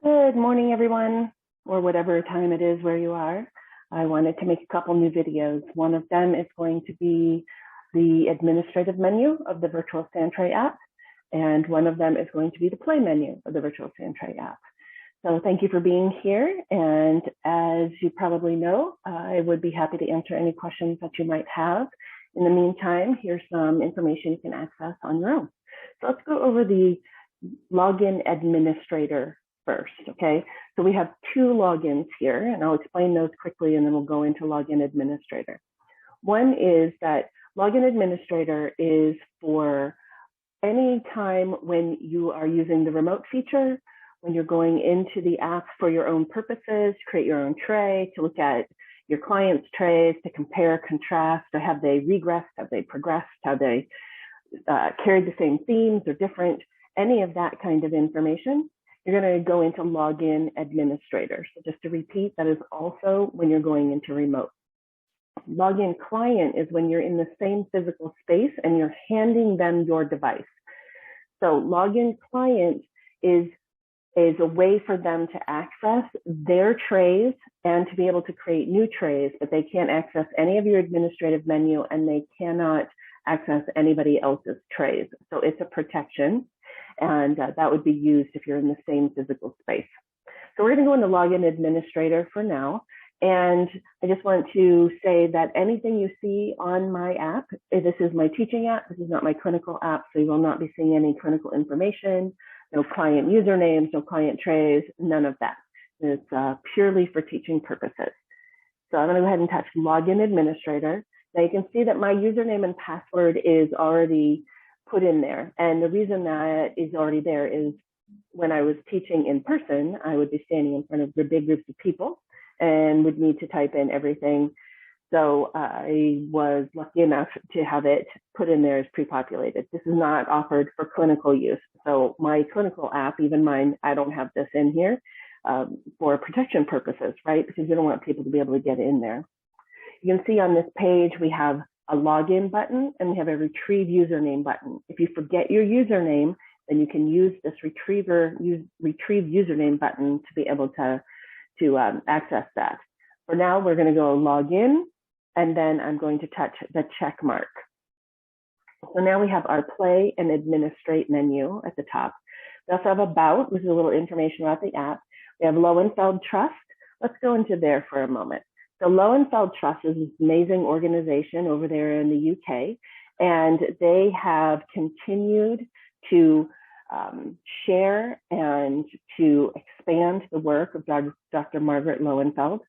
Good morning, everyone, or whatever time it is where you are. I wanted to make a couple new videos. One of them is going to be the administrative menu of the virtual Sandtray app, and one of them is going to be the play menu of the virtual Sandtray app. So thank you for being here, and as you probably know, I would be happy to answer any questions that you might have. In the meantime, here's some information you can access on your own. So let's go over the login administrator first, okay? So we have two logins here, and I'll explain those quickly, and then we'll go into login administrator. One is that login administrator is for any time when you are using the remote feature, when you're going into the app for your own purposes, create your own tray, to look at your client's trays, to compare, contrast, or have they regressed, have they progressed, have they carried the same themes or different, any of that kind of information. You're going to go into login administrator. So just to repeat, that is also when you're going into remote. Login client is when you're in the same physical space and you're handing them your device. So login client is a way for them to access their trays and to be able to create new trays, but they can't access any of your administrative menu and they cannot access anybody else's trays. So it's a protection, and that would be used if you're in the same physical space. So we're going to go into login administrator for now. And I just want to say that anything you see on my app, this is my teaching app, this is not my clinical app, so you will not be seeing any clinical information, no client usernames, no client trays, none of that. It's purely for teaching purposes. So I'm going to go ahead and touch login administrator. Now you can see that my username and password is already put in there. And the reason that is already there is when I was teaching in person, I would be standing in front of big groups of people and would need to type in everything. So I was lucky enough to have it put in there as pre-populated. This is not offered for clinical use. So my clinical app, even mine, I don't have this in here for protection purposes, right? Because you don't want people to be able to get in there. You can see on this page, we have a login button and we have a retrieve username button. If you forget your username, then you can use this retrieve username button to be able to access that. For now, we're going to go log in, and then I'm going to touch the check mark. So now we have our play and administrate menu at the top. We also have about, which is a little information about the app. We have Lowenfeld Trust. Let's go into there for a moment. So Lowenfeld Trust is this amazing organization over there in the UK, and they have continued to share and to expand the work of Dr. Margaret Lowenfeld.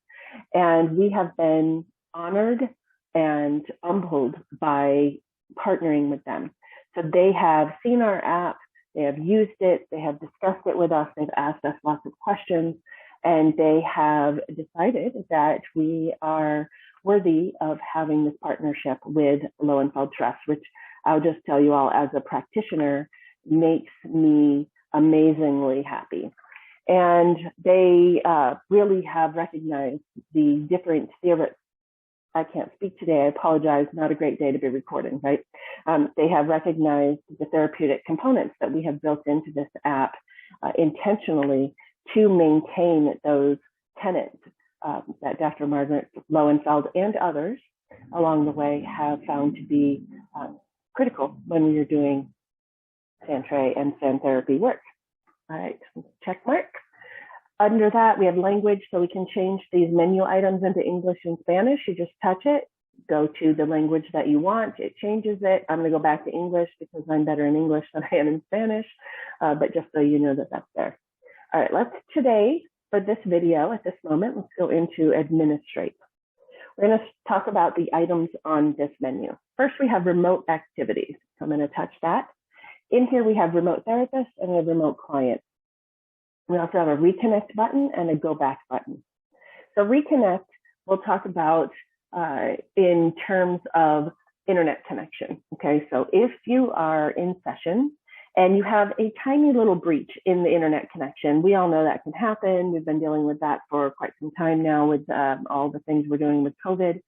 And we have been honored and humbled by partnering with them. So they have seen our app, they have used it, they have discussed it with us, they've asked us lots of questions, and they have decided that we are worthy of having this partnership with Lowenfeld Trust, which I'll just tell you all as a practitioner makes me amazingly happy. And they really have recognized the different I can't speak today, I apologize, not a great day to be recording, right? They have recognized the therapeutic components that we have built into this app intentionally to maintain those tenets that Dr. Margaret Lowenfeld and others along the way have found to be critical when we are doing Sandtray and Sand therapy work. All right, check mark. Under that, we have language, so we can change these menu items into English and Spanish. You just touch it, go to the language that you want, it changes it. I'm going to go back to English because I'm better in English than I am in Spanish, but just so you know that that's there. All right, let's today, for this video, at this moment, let's go into administrate. We're going to talk about the items on this menu. First, we have remote activities. So I'm going to touch that. In here, we have remote therapist and we have remote client. We also have a reconnect button and a go back button. So reconnect, we'll talk about in terms of internet connection. Okay, so if you are in session and you have a tiny little breach in the internet connection, we all know that can happen. We've been dealing with that for quite some time now with all the things we're doing with COVID.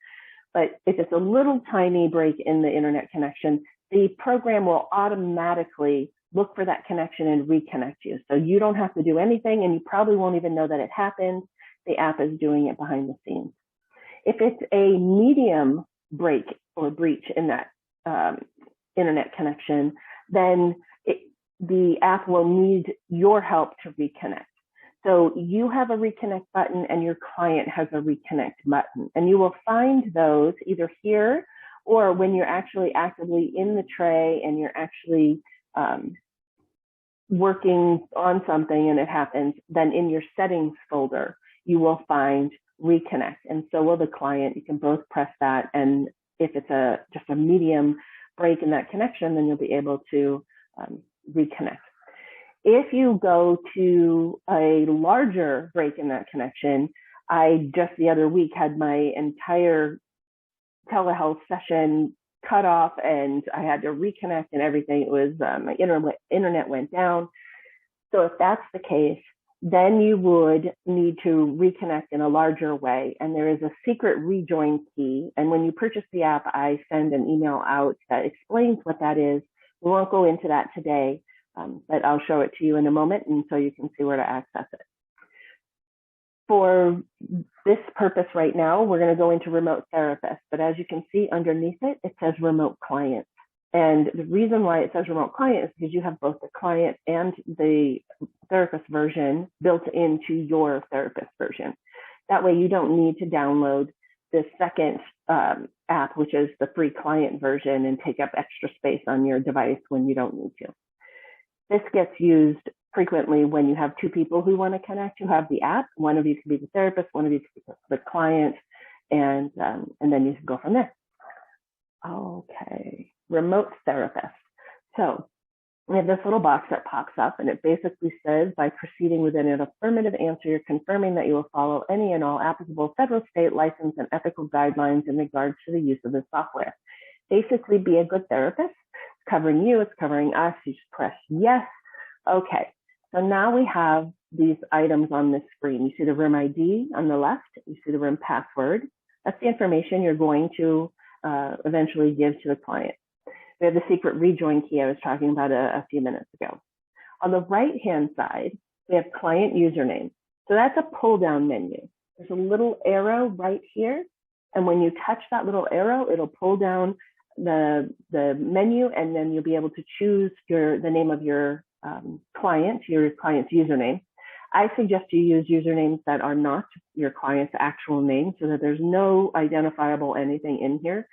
But if it's a little tiny break in the internet connection, the program will automatically look for that connection and reconnect you. So you don't have to do anything, and you probably won't even know that it happened. The app is doing it behind the scenes. If it's a medium break or breach in that internet connection, then the app will need your help to reconnect. So you have a reconnect button and your client has a reconnect button, and you will find those either here or when you're actually actively in the tray and you're actually working on something and it happens, then in your settings folder, you will find reconnect, and so will the client. You can both press that, and if it's just a medium break in that connection, then you'll be able to reconnect. If you go to a larger break in that connection, I just the other week had my entire telehealth session cut off and I had to reconnect and everything. It was my internet went down. So if that's the case, then you would need to reconnect in a larger way. And there is a secret rejoin key. And when you purchase the app, I send an email out that explains what that is. We won't go into that today, but I'll show it to you in a moment, and so you can see where to access it. For this purpose right now, we're going to go into remote therapist, but as you can see underneath it, it says remote client. And the reason why it says remote client is because you have both the client and the therapist version built into your therapist version. That way you don't need to download the second app, which is the free client version, and take up extra space on your device when you don't need to. This gets used frequently when you have two people who want to connect, who have the app. One of you can be the therapist, one of you can be the client, and then you can go from there. Okay, remote therapist. So we have this little box that pops up, and it basically says, by proceeding with an affirmative answer, you're confirming that you will follow any and all applicable federal, state, license, and ethical guidelines in regards to the use of this software. Basically, be a good therapist. It's covering you, it's covering us. You just press yes. Okay, so now we have these items on this screen. You see the room ID on the left. You see the room password. That's the information you're going to eventually give to the client. We have the secret rejoin key I was talking about a few minutes ago. On the right-hand side, we have client username. So that's a pull-down menu. There's a little arrow right here, and when you touch that little arrow, it'll pull down the menu, and then you'll be able to choose the name of your client's username. I suggest you use usernames that are not your client's actual name, so that there's no identifiable anything in here.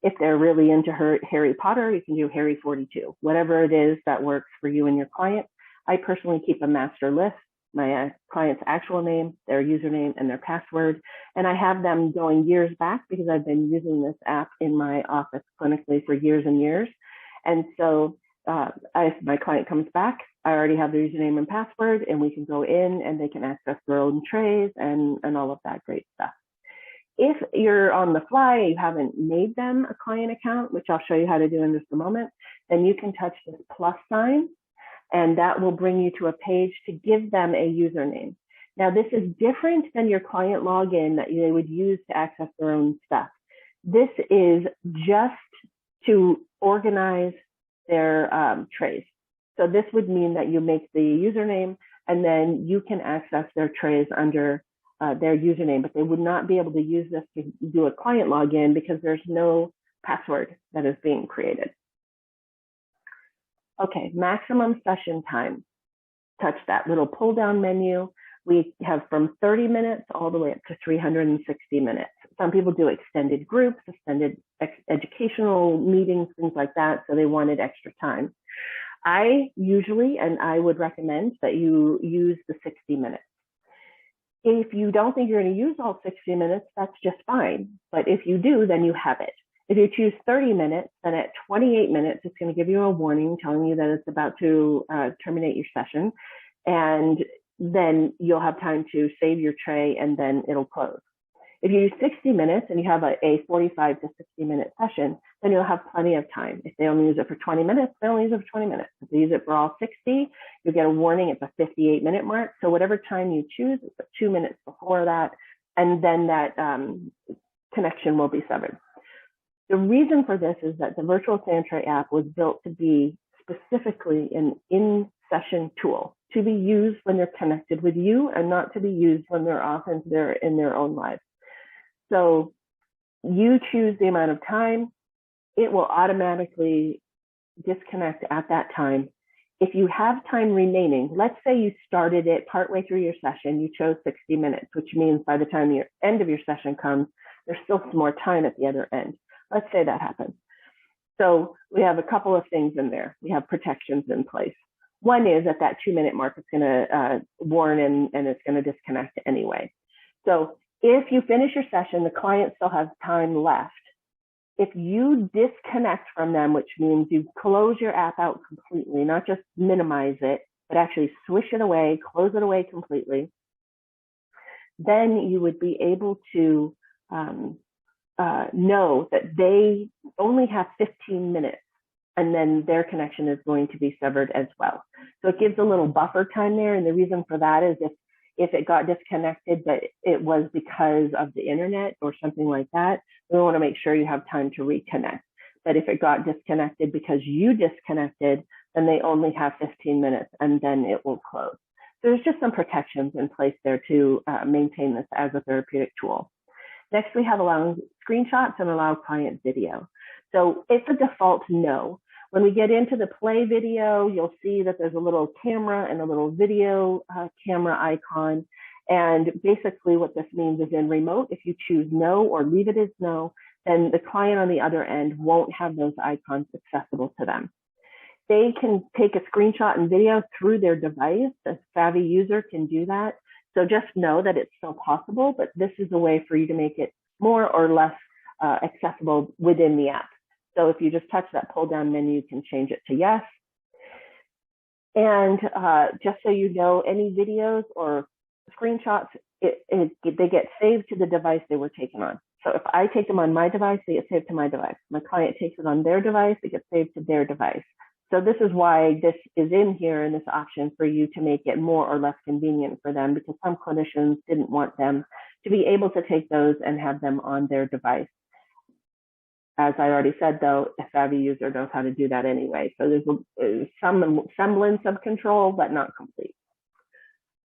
If they're really into Harry Potter, you can do Harry 42, whatever it is that works for you and your client. I personally keep a master list, my client's actual name, their username, and their password. And I have them going years back because I've been using this app in my office clinically for years and years. And so if my client comes back, I already have their username and password, and we can go in and they can access their own trays and all of that great stuff. If you're on the fly, you haven't made them a client account, which I'll show you how to do in just a moment, then you can touch this plus sign, and that will bring you to a page to give them a username. Now, this is different than your client login that they would use to access their own stuff. This is just to organize their trays. So this would mean that you make the username, and then you can access their trays under their username, but they would not be able to use this to do a client login because there's no password that is being created. Okay, maximum session time. Touch that little pull down menu. We have from 30 minutes all the way up to 360 minutes. Some people do extended groups, extended educational meetings, things like that, so they wanted extra time. I usually, and I would recommend that you use the 60 minutes. If you don't think you're going to use all 60 minutes, that's just fine. But if you do, then you have it. If you choose 30 minutes, then at 28 minutes, it's going to give you a warning telling you that it's about to terminate your session. And then you'll have time to save your tray, and then it'll close. If you use 60 minutes and you have a 45 to 60 minute session, then you'll have plenty of time. If they only use it for 20 minutes, they only use it for 20 minutes. If they use it for all 60, you'll get a warning at the 58-minute mark. So whatever time you choose, it's 2 minutes before that, and then that connection will be severed. The reason for this is that the virtual Sandtray app was built to be specifically an in-session tool to be used when they're connected with you and not to be used when they're off and they're in their own lives. So you choose the amount of time. It will automatically disconnect at that time. If you have time remaining, let's say you started it partway through your session, you chose 60 minutes, which means by the time the end of your session comes, there's still some more time at the other end. Let's say that happens. So we have a couple of things in there. We have protections in place. One is at that 2-minute mark, it's going to warn and it's going to disconnect anyway. So if you finish your session, the client still has time left. If you disconnect from them, which means you close your app out completely, not just minimize it, but actually swish it away, close it away completely, then you would be able to know that they only have 15 minutes and then their connection is going to be severed as well. So it gives a little buffer time there. And the reason for that is if it got disconnected, but it was because of the internet or something like that, we want to make sure you have time to reconnect. But if it got disconnected because you disconnected, then they only have 15 minutes and then it will close. So there's just some protections in place there to maintain this as a therapeutic tool. Next, we have allow screenshots and allow client video. So it's a default no. When we get into the play video, you'll see that there's a little camera and a little video camera icon. And basically what this means is in remote, if you choose no or leave it as no, then the client on the other end won't have those icons accessible to them. They can take a screenshot and video through their device. A savvy user can do that. So just know that it's still possible, but this is a way for you to make it more or less accessible within the app. So if you just touch that pull down menu, you can change it to yes. And just so you know, any videos or screenshots, they get saved to the device they were taken on. So if I take them on my device, they get saved to my device. My client takes it on their device, it gets saved to their device. So this is why this is in here in this option for you to make it more or less convenient for them, because some clinicians didn't want them to be able to take those and have them on their device. As I already said, though, a savvy user knows how to do that anyway. So there's some semblance of control, but not complete.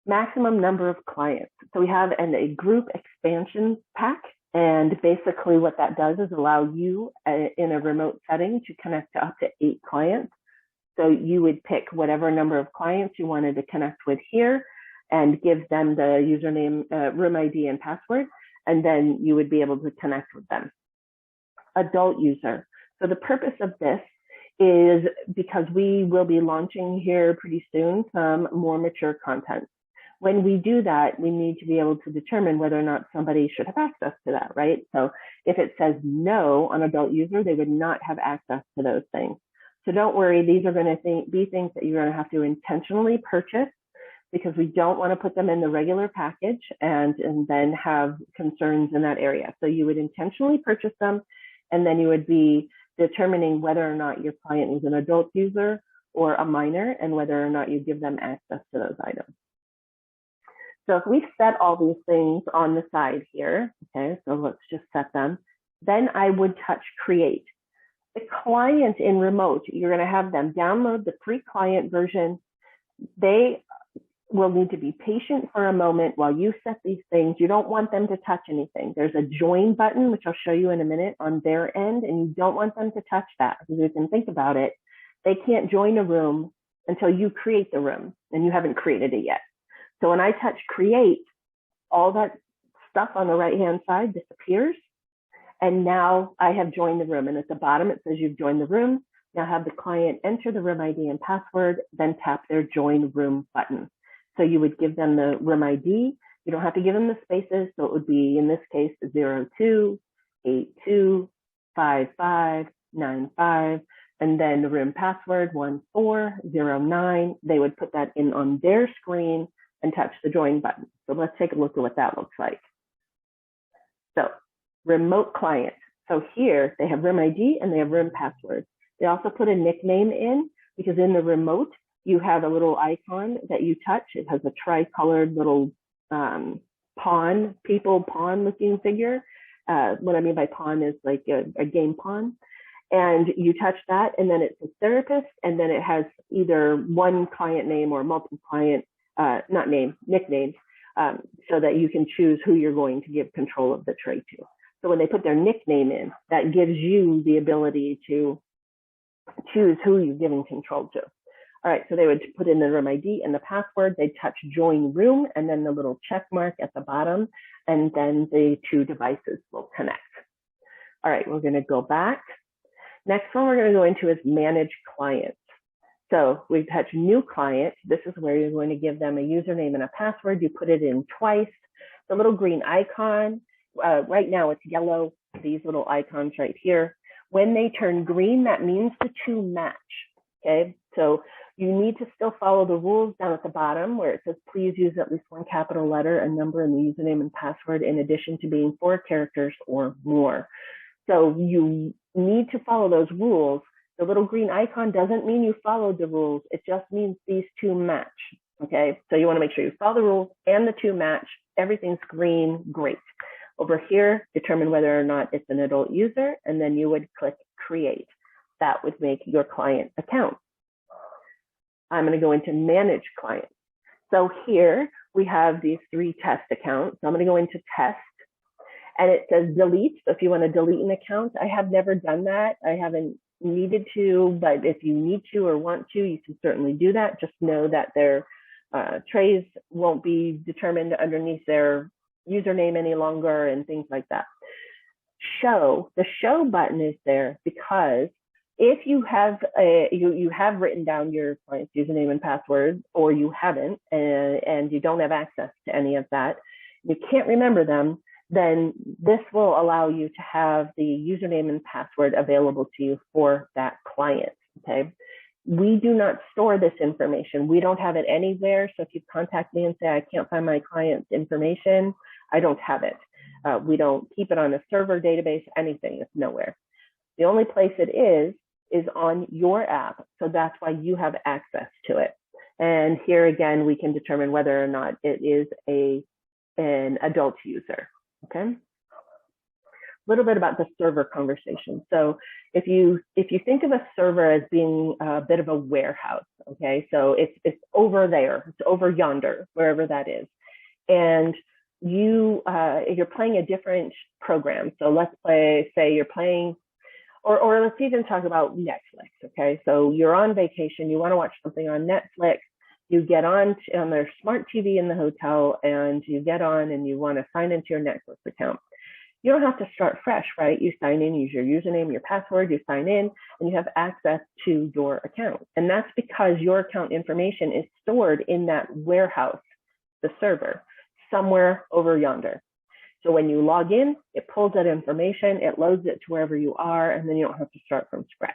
Maximum number of clients. So we have a group expansion pack. And basically what that does is allow you in a remote setting to connect to up to 8 clients. So you would pick whatever number of clients you wanted to connect with here and give them the username, room ID and password, and then you would be able to connect with them. Adult user. So the purpose of this is because we will be launching here pretty soon some more mature content. When we do that, we need to be able to determine whether or not somebody should have access to that, right? So if it says no on adult user, they would not have access to those things. So don't worry, these are going to be things that you're going to have to intentionally purchase because we don't want to put them in the regular package and then have concerns in that area. So you would intentionally purchase them, and then you would be determining whether or not your client is an adult user or a minor and whether or not you give them access to those items. So if we set all these things on the side here, okay, so let's just set them, then I would touch create. The client in remote, you're going to have them download the free client version. They will need to be patient for a moment while you set these things. You don't want them to touch anything. There's a join button, which I'll show you in a minute on their end, and you don't want them to touch that because you can think about it. They can't join a room until you create the room, and you haven't created it yet. So when I touch create, all that stuff on the right-hand side disappears. And now I have joined the room. And at the bottom, it says you've joined the room. Now have the client enter the room ID and password, then tap their join room button. So you would give them the room ID. You don't have to give them the spaces. So it would be, in this case, 02825595, and then the room password 1409. They would put that in on their screen and touch the join button. So let's take a look at what that looks like. So remote client. So here they have room ID and they have room password. They also put a nickname in because in the remote, you have a little icon that you touch. It has a tri-colored little pawn looking figure. What I mean by pawn is like a game pawn. and you touch that, and then it says therapist, and then it has either one client name or multiple client, nicknames, so that you can choose who you're going to give control of the tray to. So when they put their nickname in, that gives you the ability to choose who you're giving control to. All right, so they would put in the room ID and the password, they'd touch join room, and then the little check mark at the bottom, and then the two devices will connect. All right, we're gonna go back. Next one we're gonna go into is manage clients. So we touch new client. This is where you're going to give them a username and a password. You put it in twice. The little green icon, right now it's yellow, these little icons right here. When they turn green, that means the two match, okay? So you need to still follow the rules down at the bottom where it says, please use at least one capital letter and number in the username and password in addition to being 4 characters or more. So you need to follow those rules. The little green icon doesn't mean you followed the rules. It just means these two match, okay? So you want to make sure you follow the rules and the two match. Everything's green, great. Over here, determine whether or not it's an adult user, and then you would click create. That would make your client account. I'm going to go into manage clients. So here we have these 3 test accounts. So I'm going to go into test, and it says delete. So if you want to delete an account, I have never done that. I haven't needed to, but if you need to or want to, you can certainly do that. Just know that their trays won't be determined underneath their username any longer and things like that. The show button is there because if you have you have written down your client's username and password, or you haven't, and you don't have access to any of that, you can't remember them, then this will allow you to have the username and password available to you for that client, okay? We do not store this information. We don't have it anywhere. So if you contact me and say, I can't find my client's information, I don't have it. We don't keep it on a server, database, anything. It's nowhere. The only place it is on your app. So that's why you have access to it. And here again, we can determine whether or not it is an adult user, okay? A little bit about the server conversation. So if you think of a server as being a bit of a warehouse, okay? So it's over there, it's over yonder, wherever that is. And you're playing a different program. So let's say you're playing, or let's even talk about Netflix, okay? So you're on vacation, you want to watch something on Netflix, you get on their smart TV in the hotel, and you get on and you want to sign into your Netflix account. You don't have to start fresh, right? You sign in, use your username, your password, you sign in, and you have access to your account. And that's because your account information is stored in that warehouse, the server, somewhere over yonder. So when you log in, it pulls that information, it loads it to wherever you are, and then you don't have to start from scratch.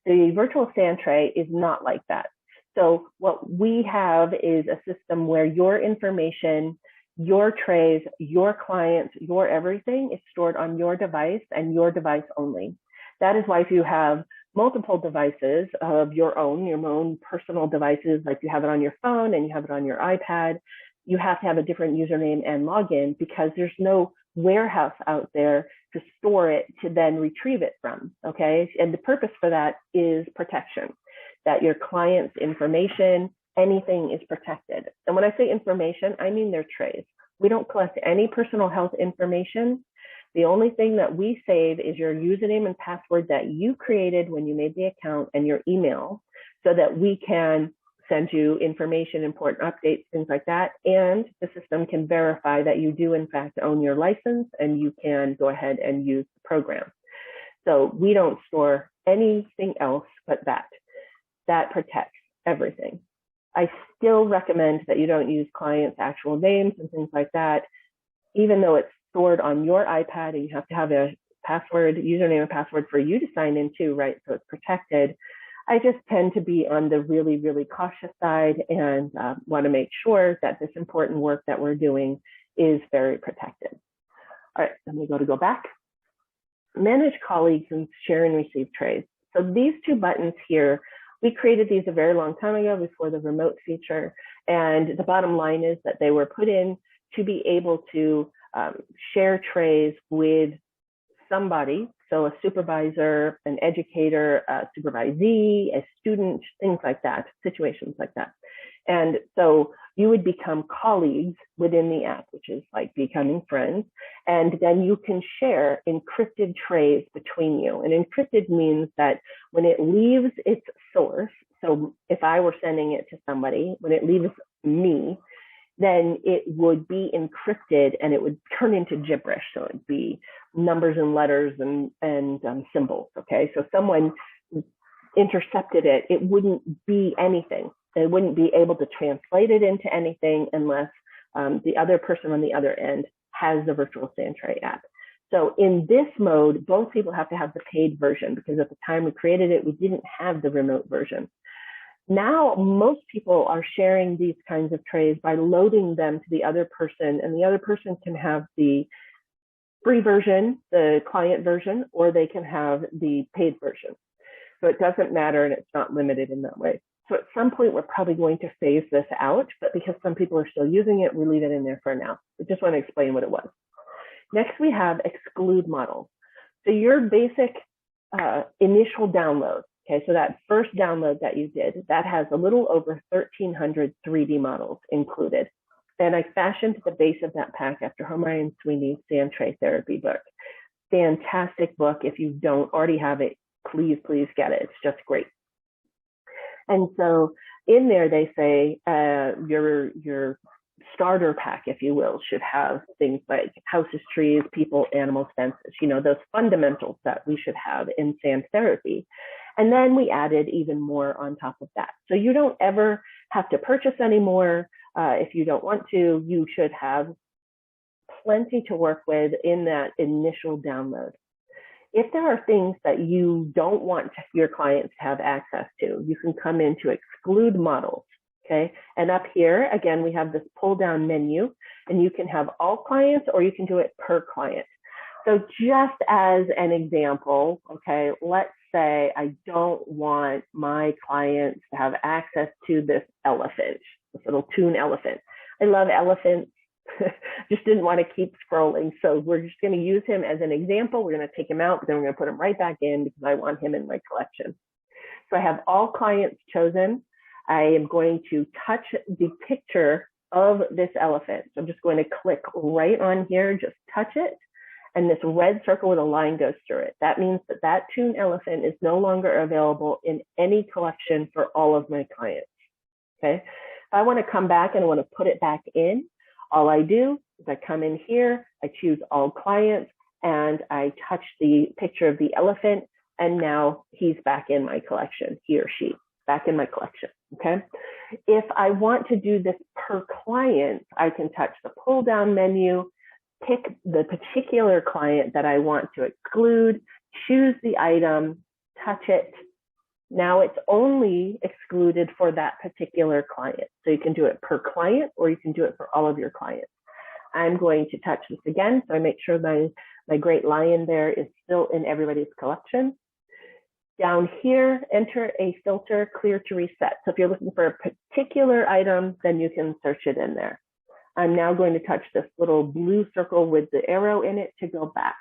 The virtual Sandtray is not like that. So what we have is a system where your information, your trays, your clients, your everything is stored on your device and your device only. That is why if you have multiple devices of your own personal devices, like you have it on your phone and you have it on your iPad, you have to have a different username and login because there's no warehouse out there to store it to then retrieve it from, okay? And the purpose for that is protection, that your client's information, anything is protected. And when I say information, I mean their trays. We don't collect any personal health information. The only thing that we save is your username and password that you created when you made the account and your email, so that we can send you information, important updates, things like that. And the system can verify that you do in fact own your license and you can go ahead and use the program. So we don't store anything else but that. That protects everything. I still recommend that you don't use clients' actual names and things like that, even though it's stored on your iPad and you have to have a password, username and password for you to sign into, right? So it's protected. I just tend to be on the really, really cautious side and want to make sure that this important work that we're doing is very protected. All right, let me go back. Manage colleagues and share and receive trays. So these two buttons here, we created these a very long time ago before the remote feature. And the bottom line is that they were put in to be able to share trays with somebody. So a supervisor, an educator, a supervisee, a student, things like that, situations like that. And so you would become colleagues within the app, which is like becoming friends. And then you can share encrypted trays between you. And encrypted means that when it leaves its source, so if I were sending it to somebody, when it leaves me, then it would be encrypted and it would turn into gibberish. So it'd be numbers and letters and symbols. Okay, so someone intercepted it, it wouldn't be anything. They wouldn't be able to translate it into anything unless the other person on the other end has the virtual Sandtray app. So in this mode, both people have to have the paid version, because at the time we created it, we didn't have the remote version. Now, most people are sharing these kinds of trays by loading them to the other person, and the other person can have the free version, the client version, or they can have the paid version. So it doesn't matter, and it's not limited in that way. So at some point, we're probably going to phase this out, but because some people are still using it, we leave it in there for now. I just want to explain what it was. Next, we have Exclude Models. So your basic initial download, okay, so that first download that you did, that has a little over 1,300 3D models included. And I fashioned the base of that pack after Hermione Sweeney's Sandtray Therapy book. Fantastic book. If you don't already have it, please get it. It's just great. And so in there, they say your starter pack, if you will, should have things like houses, trees, people, animals, fences, those fundamentals that we should have in sand therapy. And then we added even more on top of that. So you don't ever have to purchase anymore. If you don't want to, you should have plenty to work with in that initial download. If there are things that you don't want your clients to have access to, you can come into Exclude Models, okay? And up here, again, we have this pull-down menu, and you can have all clients or you can do it per client. So just as an example, okay, let's say I don't want my clients to have access to this elephant, this little toon elephant. I love elephants. Just didn't want to keep scrolling. So we're just going to use him as an example. We're going to take him out, but then we're going to put him right back in because I want him in my collection. So I have all clients chosen. I am going to touch the picture of this elephant. So I'm just going to click right on here, just touch it. And this red circle with a line goes through it. That means that that toon elephant is no longer available in any collection for all of my clients. Okay. If I want to come back and I want to put it back in, all I do is I come in here, I choose all clients, and I touch the picture of the elephant, and now he's back in my collection, he or she, back in my collection, okay? If I want to do this per client, I can touch the pull-down menu, pick the particular client that I want to exclude, choose the item, touch it. Now it's only excluded for that particular client. So you can do it per client or you can do it for all of your clients. I'm going to touch this again, so I make sure my great lion there is still in everybody's collection. Down here, enter a filter, clear to reset. So if you're looking for a particular item, then you can search it in there. I'm now going to touch this little blue circle with the arrow in it to go back.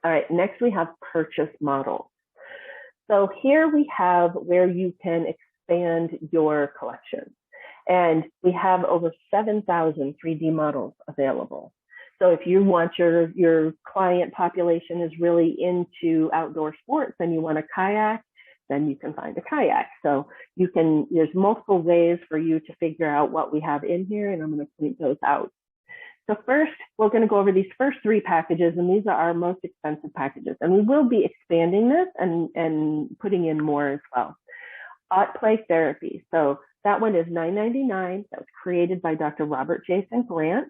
All right, next we have purchase models. So here we have where you can expand your collection. And we have over 7,000 3D models available. So if you want your client population is really into outdoor sports and you want a kayak, then you can find a kayak. So there's multiple ways for you to figure out what we have in here, and I'm going to point those out. So first, we're going to go over these first three packages, and these are our most expensive packages. And we will be expanding this and putting in more as well. Play Therapy. So that one is $9.99. That was created by Dr. Robert Jason Grant.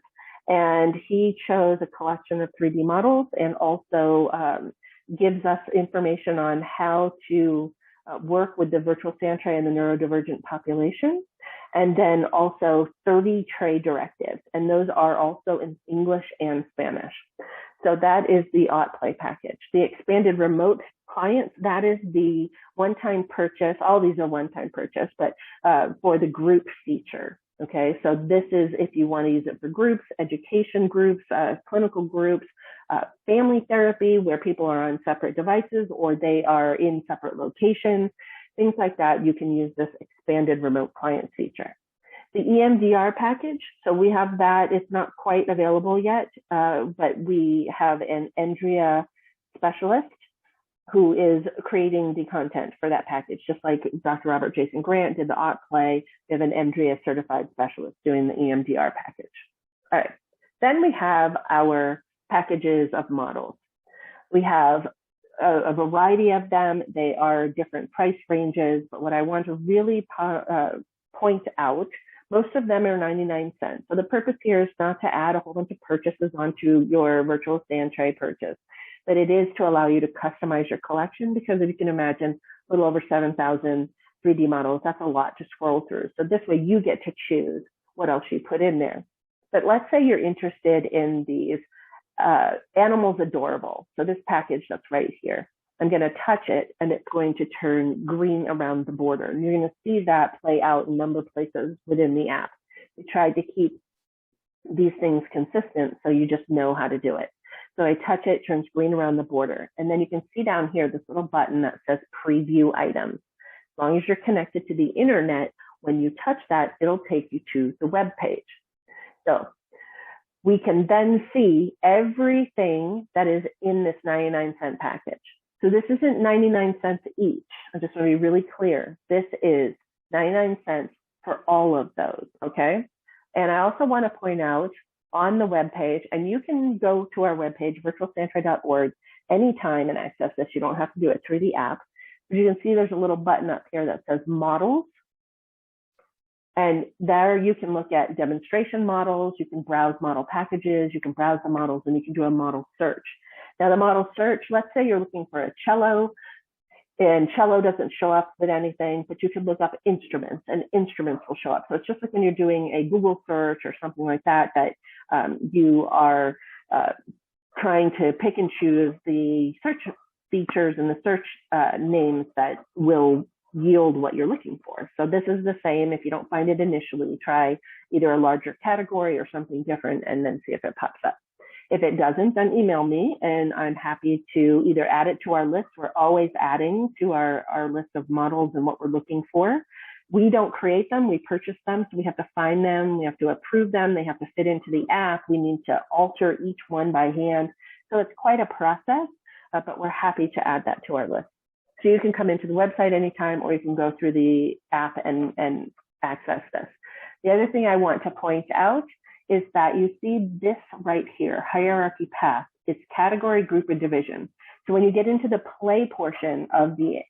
And he chose a collection of 3D models and also gives us information on how to work with the virtual Sandtray and the neurodivergent population. And then also 30 tray directives. And those are also in English and Spanish. So that is the Play package. The expanded remote clients, that is the one-time purchase. All these are one-time purchase, but for the group feature. Okay, so this is if you want to use it for groups, education groups, clinical groups, family therapy where people are on separate devices or they are in separate locations, things like that, you can use this expanded remote client feature. The EMDR package, so we have that. It's not quite available yet, but we have an Andrea specialist who is creating the content for that package, just like Dr. Robert Jason Grant did the OT play. We have an Andrea certified specialist doing the EMDR package. All right, then we have our packages of models. We have a variety of them. They are different price ranges, but what I want to really point out, most of them are 99 cents. So the purpose here is not to add a whole bunch of purchases onto your virtual Sandtray purchase, but it is to allow you to customize your collection, because if you can imagine a little over 7,000 3D models, that's a lot to scroll through. So this way you get to choose what else you put in there. But let's say you're interested in these animals adorable. So this package that's right here, I'm going to touch it and it's going to turn green around the border. And you're going to see that play out in a number of places within the app. We tried to keep these things consistent so you just know how to do it. So I touch it, turns green around the border. And then you can see down here this little button that says preview items. As long as you're connected to the internet, when you touch that, it'll take you to the web page. So we can then see everything that is in this 99-cent package. So this isn't 99 cents each. I just want to be really clear. This is 99 cents for all of those, okay? And I also want to point out on the web page, and you can go to our webpage, virtualsandtray.org, anytime and access this. You don't have to do it through the app. But you can see there's a little button up here that says models. And there you can look at demonstration models, you can browse model packages, you can browse the models, and you can do a model search. Now the model search, let's say you're looking for a cello, and cello doesn't show up with anything, but you can look up instruments, and instruments will show up. So it's just like when you're doing a Google search or something like that, that you are trying to pick and choose the search features and the search names that will yield what you're looking for. So this is the same. If you don't find it initially, try either a larger category or something different and then see if it pops up. If it doesn't, then email me and I'm happy to either add it to our list. We're always adding to our list of models and what we're looking for. We don't create them, we purchase them. So we have to find them, we have to approve them, they have to fit into the app. We need to alter each one by hand. So it's quite a process, but we're happy to add that to our list. So you can come into the website anytime, or you can go through the app and access this. The other thing I want to point out is that you see this right here, hierarchy path. It's category, group, and division. So when you get into the play portion of the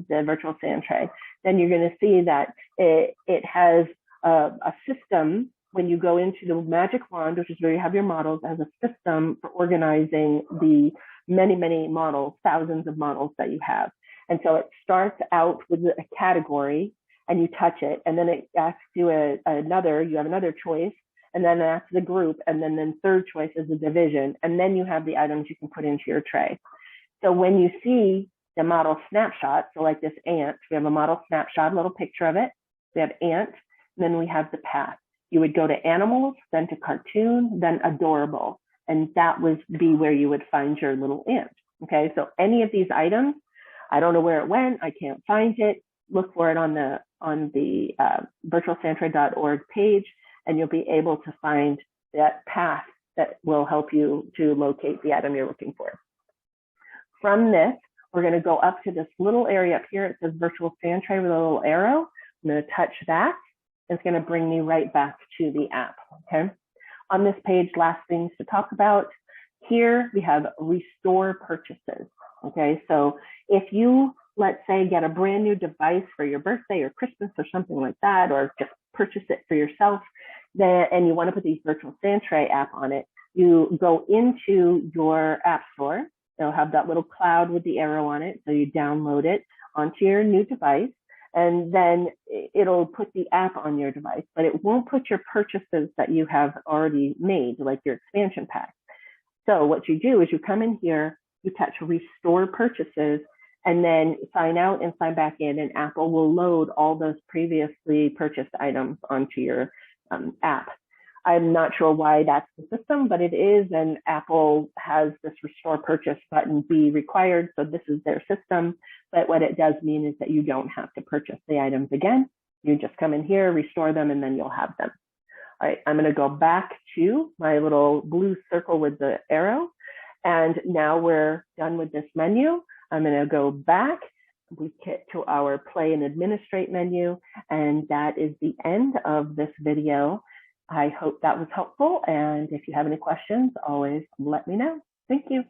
virtual Sandtray, then you're going to see that it has a system. When you go into the magic wand, which is where you have your models, it has a system for organizing the many, many models, thousands of models that you have. And so it starts out with a category and you touch it, and then it asks you you have another choice, and then it asks the group, and then third choice is the division, and then you have the items you can put into your tray. So when you see the model snapshot, so like this ant, we have a model snapshot, a little picture of it. We have ant, and then we have the path. You would go to animals, then to cartoon, then adorable, and that would be where you would find your little ant. Okay, so any of these items, I don't know where it went, I can't find it, look for it on the virtualsandtray.org page, and you'll be able to find that path that will help you to locate the item you're looking for. From this, we're going to go up to this little area up here. It says Virtual Sandtray with a little arrow. I'm going to touch that. It's going to bring me right back to the app. Okay. On this page, last things to talk about. Here we have restore purchases. Okay, so if you, let's say, get a brand new device for your birthday or Christmas or something like that, or just purchase it for yourself, and you want to put the Virtual Sandtray app on it, you go into your app store. They'll have that little cloud with the arrow on it, so you download it onto your new device, and then it'll put the app on your device, but it won't put your purchases that you have already made, like your expansion pack. So what you do is you come in here, you touch restore purchases, and then sign out and sign back in, and Apple will load all those previously purchased items onto your app. I'm not sure why that's the system, but it is, and Apple has this restore purchase button be required, so this is their system. But what it does mean is that you don't have to purchase the items again. You just come in here, restore them, and then you'll have them. All right, I'm gonna go back to my little blue circle with the arrow, and now we're done with this menu. I'm gonna go back. We get to our play and administrate menu, and that is the end of this video. I hope that was helpful, and if you have any questions, always let me know. Thank you.